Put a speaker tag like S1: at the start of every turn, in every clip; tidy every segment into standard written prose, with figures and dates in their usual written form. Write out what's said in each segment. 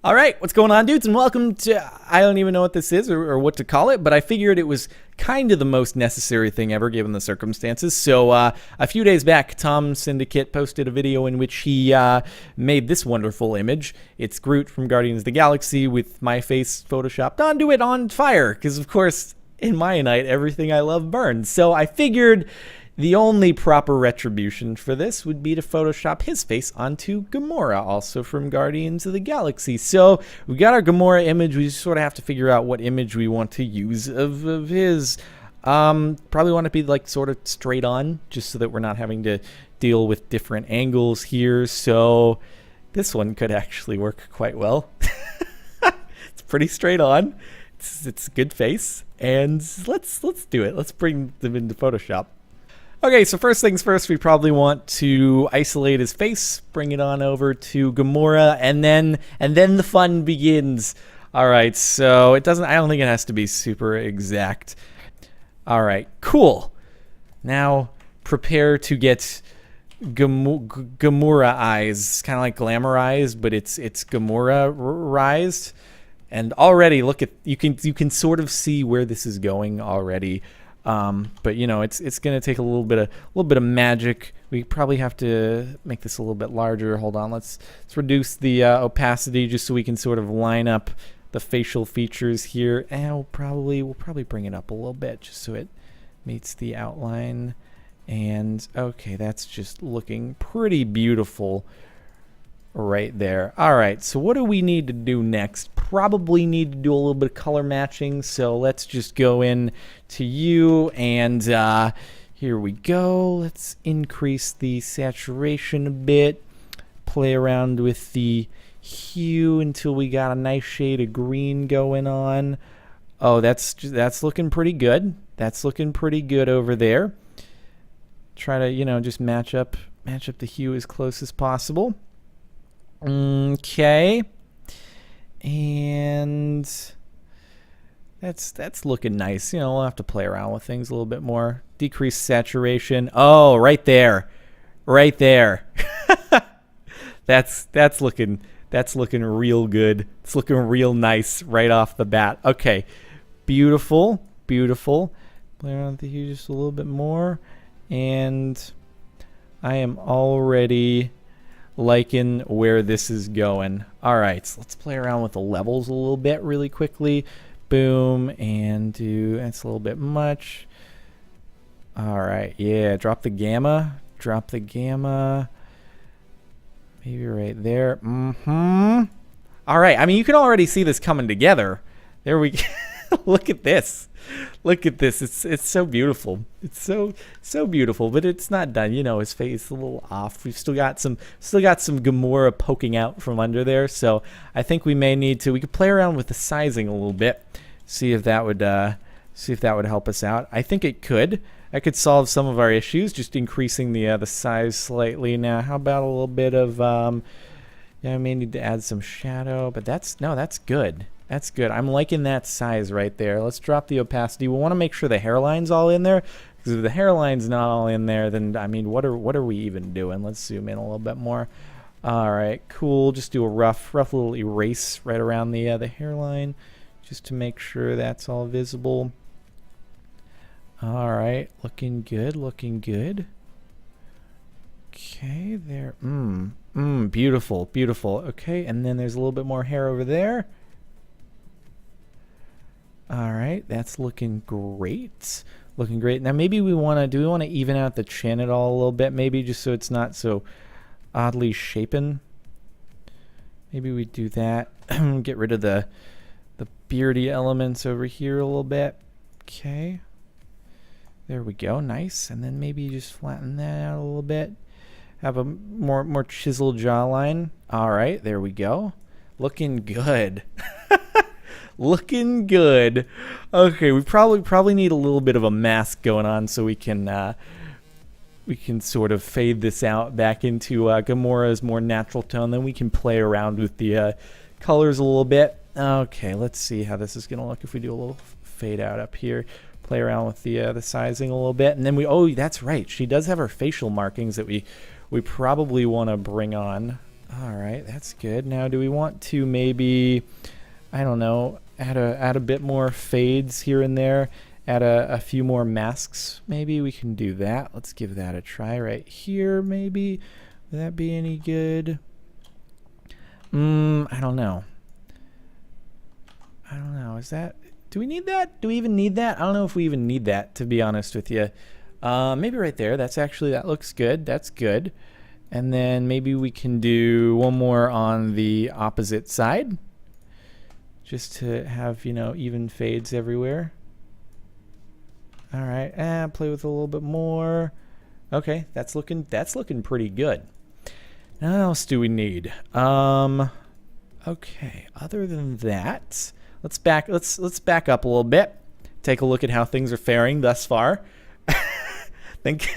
S1: All right, what's going on, dudes, and welcome to, I don't even know what this is or what to call it, but I figured it was kind of the most necessary thing ever given the circumstances. So a few days back, Tom Syndicate posted a video in which he made this wonderful image. It's Groot from Guardians of the Galaxy with my face photoshopped onto it on fire, because of course, in my night, everything I love burns. So I figured the only proper retribution for this would be to Photoshop his face onto Gamora, also from Guardians of the Galaxy. So we got our Gamora image. We just sort of have to figure out what image we want to use of his. Probably want to be like sort of straight on, just so that we're not having to deal with different angles here. So this one could actually work quite well. It's pretty straight on. It's a good face, and let's do it. Let's bring them into Photoshop. Okay, so first things first, we probably want to isolate his face, bring it on over to Gamora, and then the fun begins. All right, so I don't think it has to be super exact. All right, cool. Now prepare to get Gamora eyes, kind of like glamorized, but it's Gamoraized. And already, look at you can sort of see where this is going already. But you know, it's gonna take a little bit of magic. We probably have to make this a little bit larger. Hold on, let's reduce the opacity just so we can sort of line up the facial features here. And we'll probably bring it up a little bit just so it meets the outline. And okay, that's just looking pretty beautiful right there. All right, so what do we need to do next? Probably need to do a little bit of color matching, so let's just go in to you, and here we go. Let's increase the saturation a bit, play around with the hue until we got a nice shade of green going on. Oh, that's looking pretty good. That's looking pretty good over there. Try to, just match up the hue as close as possible. Okay, and that's looking nice. We'll have to play around with things a little bit more. Decrease saturation. Oh, right there. that's looking real good. It's looking real nice right off the bat. Okay, beautiful. Play around with the hue just a little bit more, and I am already liking where this is going. All right, so let's play around with the levels a little bit really quickly. Boom, and that's a little bit much. All right, yeah, drop the gamma. Maybe right there. All right, I mean, you can already see this coming together. There we go. Look at this. It's so beautiful. It's so beautiful, but it's not done. His face is a little off. We've still got some Gamora poking out from under there. So I think we may need to. We could play around with the sizing a little bit, see if that would help us out. I think it could. That could solve some of our issues, just increasing the size slightly. Now, how about a little bit of I may need to add some shadow, but that's good. That's good. I'm liking that size right there. Let's drop the opacity. We want to make sure the hairline's all in there, because if the hairline's not all in there, then I mean, what are we even doing? Let's zoom in a little bit more. All right, cool. Just do a rough little erase right around the hairline, just to make sure that's all visible. All right, looking good. Okay, there. Beautiful. Okay, and then there's a little bit more hair over there. All right, that's looking great. Now maybe do we want to even out the chin at all a little bit, maybe, just so it's not so oddly shapen. Maybe we do that. Get rid of the beardy elements over here a little bit. Okay. There we go. Nice. And then maybe just flatten that out a little bit. Have a more chiseled jawline. All right, there we go. Looking good. Looking good. Okay, we probably need a little bit of a mask going on so we can sort of fade this out back into Gamora's more natural tone. Then we can play around with the colors a little bit. Okay, let's see how this is gonna look if we do a little fade out up here. Play around with the sizing a little bit, and then that's right. She does have her facial markings that we probably want to bring on. All right, that's good. Now, do we want to maybe, I don't know, add a bit more fades here and there, add a few more masks? Maybe we can do that. Let's give that a try right here, maybe. Would that be any good? I don't know. Is that, do we need that? Do we even need that? I don't know if we even need that, to be honest with you. Maybe right there. That looks good. That's good. And then maybe we can do one more on the opposite side, just to have, even fades everywhere. All right, play with a little bit more. Okay, that's looking pretty good. Now, what else do we need? Okay, other than that, let's back up a little bit. Take a look at how things are faring thus far. Think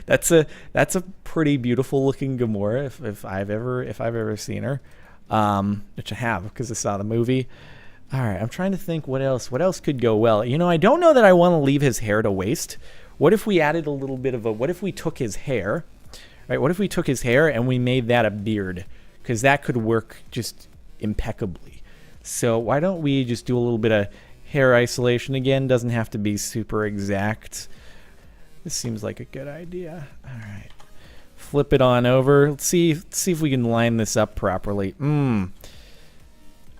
S1: that's a pretty beautiful looking Gamora if I've ever seen her, which I have because I saw the movie. All right, I'm trying to think what else could go well. I don't know that I want to leave his hair to waste. What if we added a little bit of what if we took his hair, right? What if we took his hair and we made that a beard? Because that could work just impeccably. So why don't we just do a little bit of hair isolation again? Doesn't have to be super exact. This seems like a good idea. All right. Flip it on over. Let's see if we can line this up properly.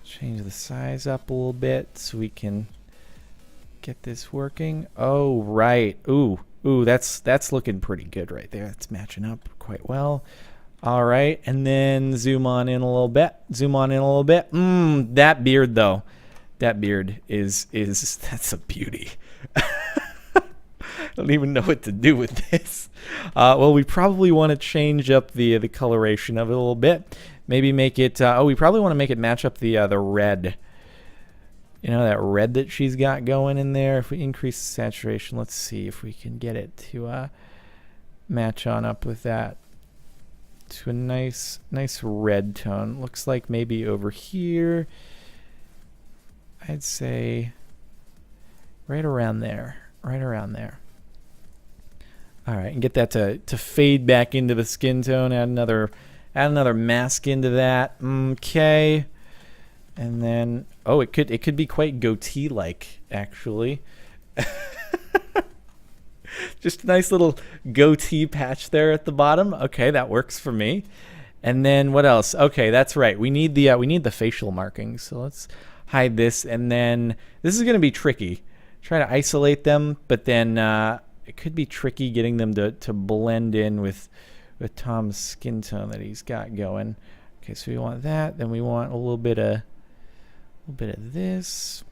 S1: Change the size up a little bit so we can get this working. Oh, right. Ooh, that's looking pretty good right there. That's matching up quite well. All right, and then zoom on in a little bit. That beard though. That beard is that's a beauty. I don't even know what to do with this. Well, we probably want to change up the coloration of it a little bit. Maybe make it. We probably want to make it match up the red. That red that she's got going in there. If we increase the saturation, let's see if we can get it to match on up with that to a nice red tone. Looks like maybe over here. I'd say right around there. All right, and get that to fade back into the skin tone. Add another mask into that. Okay, and then it could be quite goatee-like actually. Just a nice little goatee patch there at the bottom. Okay, that works for me. And then what else? Okay, that's right. We need the facial markings. So let's hide this, and then this is going to be tricky. Try to isolate them, but then it could be tricky getting them to blend in with Tom's skin tone that he's got going. Okay, so we want that. Then we want a little bit of this.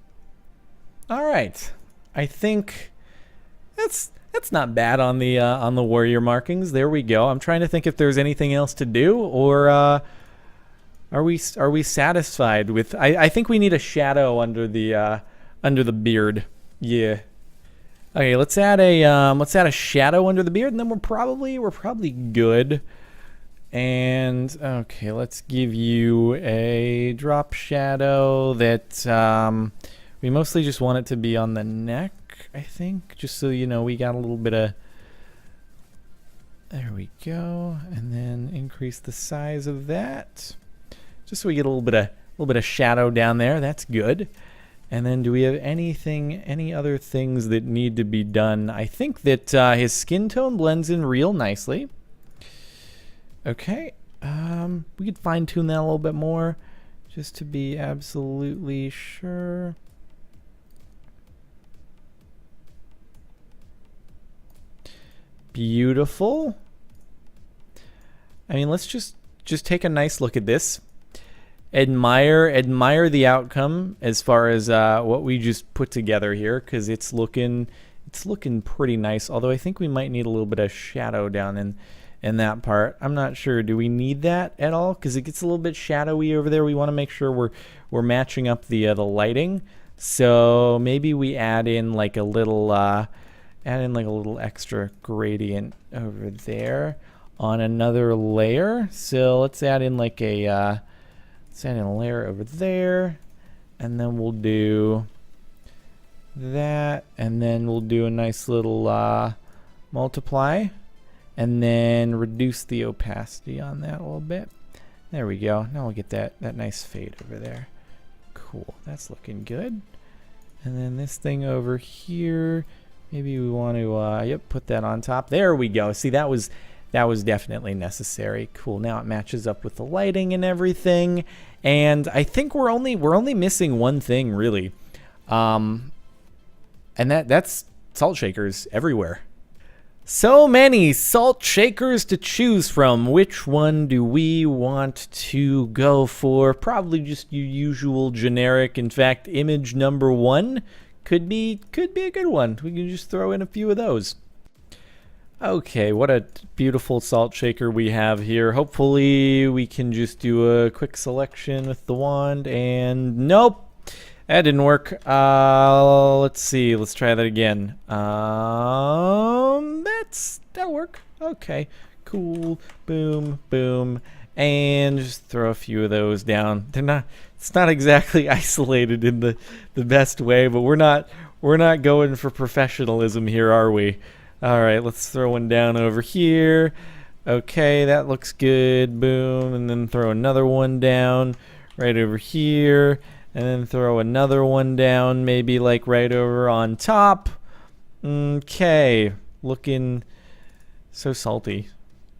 S1: All right, I think that's not bad on the warrior markings. There we go. I'm trying to think if there's anything else to do, or are we satisfied with? I think we need a shadow under the beard. Yeah. Okay, let's add a shadow under the beard, and then we're probably good. And okay, let's give you a drop shadow that we mostly just want it to be on the neck, I think, just so we got a little bit of. There we go, and then increase the size of that, just so we get a little bit of shadow down there. That's good. And then do we have any other things that need to be done? I think that his skin tone blends in real nicely. Okay, we could fine tune that a little bit more just to be absolutely sure. Beautiful. I mean, let's just take a nice look at this. Admire the outcome as far as what we just put together here, because it's looking pretty nice. Although I think we might need a little bit of shadow down in that part. I'm not sure. Do we need that at all? Because it gets a little bit shadowy over there. We want to make sure we're matching up the lighting. So maybe we add in like a little extra gradient over there on another layer. So let's add in like a layer over there, and then we'll do that, and then we'll do a nice little multiply, and then reduce the opacity on that a little bit, There we go. Now we'll get that nice fade over there. Cool. That's looking good. And then this thing over here, maybe we want to yep, put that on top. There we go. See, that was definitely necessary. Cool. Now it matches up with the lighting and everything. And I think we're only missing one thing really. And that's salt shakers everywhere. So many salt shakers to choose from. Which one do we want to go for? Probably just your usual generic. In fact, image number 1 could be a good one. We can just throw in a few of those. Okay, what a beautiful salt shaker we have here. Hopefully we can just do a quick selection with the wand, and nope. That didn't work. Let's see. Let's try that again. That'll work. Okay. Cool. Boom. Boom. And just throw a few of those down. It's not exactly isolated in the best way, but we're not going for professionalism here, are we? All right. Let's throw one down over here. Okay, that looks good. Boom. And then throw another one down right over here. And then throw another one down, maybe like right over on top. Okay, looking so salty.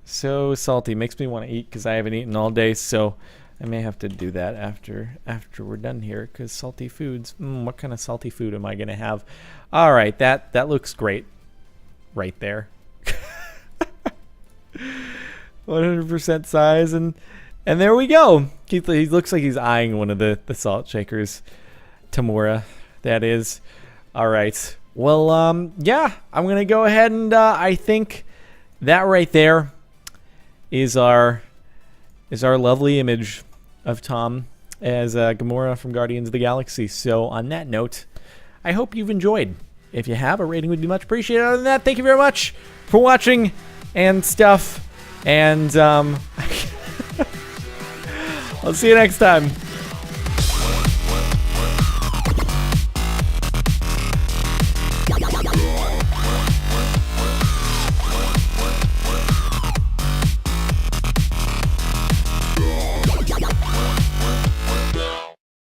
S1: So salty. Makes me want to eat because I haven't eaten all day, so I may have to do that after we're done here, because salty foods. What kind of salty food am I going to have? All right, that looks great right there. 100% size, and there we go. He looks like he's eyeing one of the salt shakers. Tamura, that is. All right. Well, yeah, I'm going to go ahead and I think that right there is our lovely image of Tom as Gamora from Guardians of the Galaxy. So on that note, I hope you've enjoyed. If you have, a rating would be much appreciated. Other than that, thank you very much for watching and stuff. And I'll see you next time.